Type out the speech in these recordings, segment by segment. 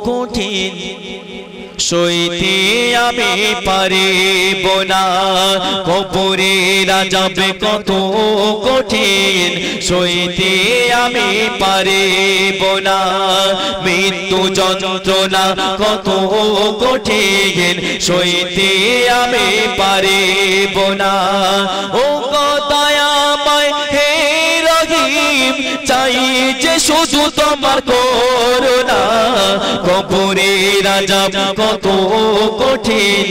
কঠিন সইতে আমি পারিব না কবরের আযাব কত কঠিন সইতে আমি পারিব না মৃত্যু যন্ত্রণা কত কঠিন সইতে আমি পারিব না ও দয়াময় হে রহিম চাই যে শুধু তোমার করুণা কবরের আযাব কত কঠিন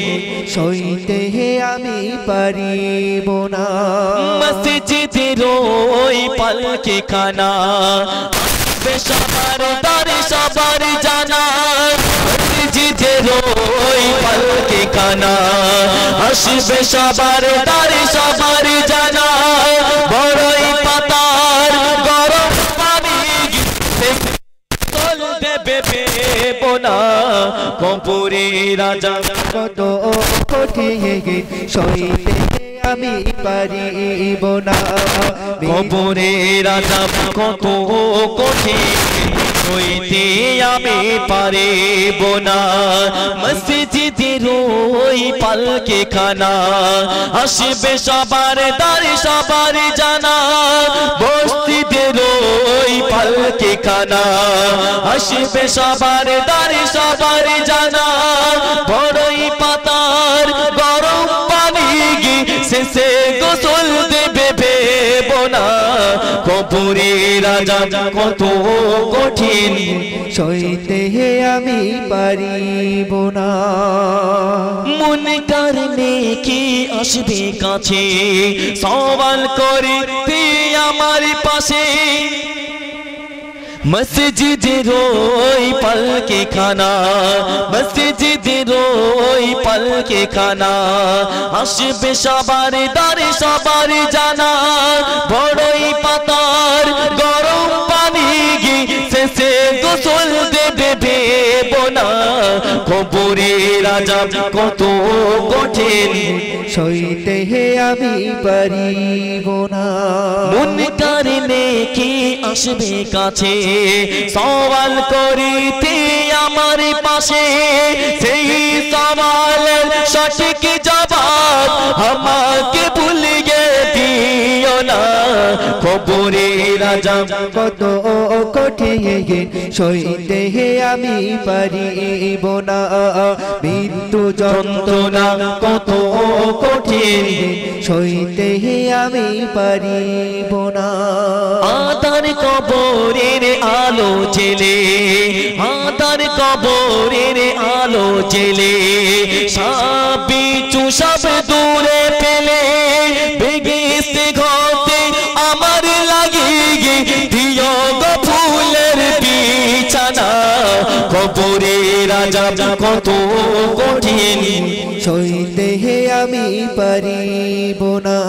সইতে আমি পারিব না মসজিদের ওই পালকি খানা সবার দারে সবার জানা মসজিদের ওই পালকি খানা আসবে সবার দারে সবার জানা বড়ই পাতার গরম পানি দেবে বোনা কবরের আযাব কত কঠিন সইতে আমি পারিব না কবরের আযাব কত কঠিন সইতে আমি পারিব না মসজিদের ওই পালকি খানা আসবে সবার দারে সবার জানা বস্তিদের ওই পালকি খানা আসবে সবার দারে সবার জানা বড়ই পাতার গরম পানি শেষে গোসল দেবে বোনা কবরের আযাব কত কঠিন সইতে আমি পারিব না মুনকার নেকি আসবে কাছে সওয়াল করতে আমার পাশে মসজিদের ওই পালকি খানা মসজিদের ওই পালকি খানা আসবে সবার দারে সবার জানা বড়ই পাতার গরম পানি শেষে গোসল দেবে বোনা কবরের আযাব কত কঠিন সইতে আমি পারিব না মুনকার নেকি আসবে কাছে সওয়াল করিতে আমার পাশে সেই সওয়ালের সঠিক জবাব আমাকে ভুলিয়ে দিও না কবরের আযাব কত কঠিন সইতে আমি পারিব না মৃত্যু যন্ত্রণা কত কঠিন সইতে আমি পারিব না আদার কবরের আলো জেলে আদার কবরের আলো জেলে সব বিছু সব দূরে ফেলে বেগেছে ঘতে আমার লাগিয়ে দিও গো ফুলের বিছানা কবরের আযাব কত কঠিন সইতে আমি পারিব না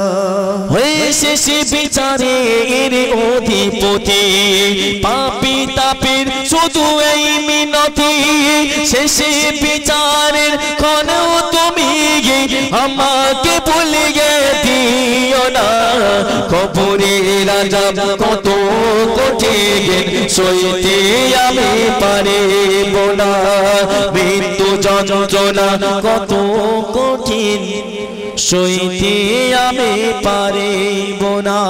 হয়ে শেষে বিচারের অধিপতি পাপী তাপীর শুধু এই মিনতি শেষে বিচারের ক্ষণেও তুমি আমাকে ভুলিয়ে দিও না কবরের আযাব কত কঠিন সইতে আমি পারিব না মৃত্যু যন্ত্রণা কত কঠিন সইতে আমি পারিব না।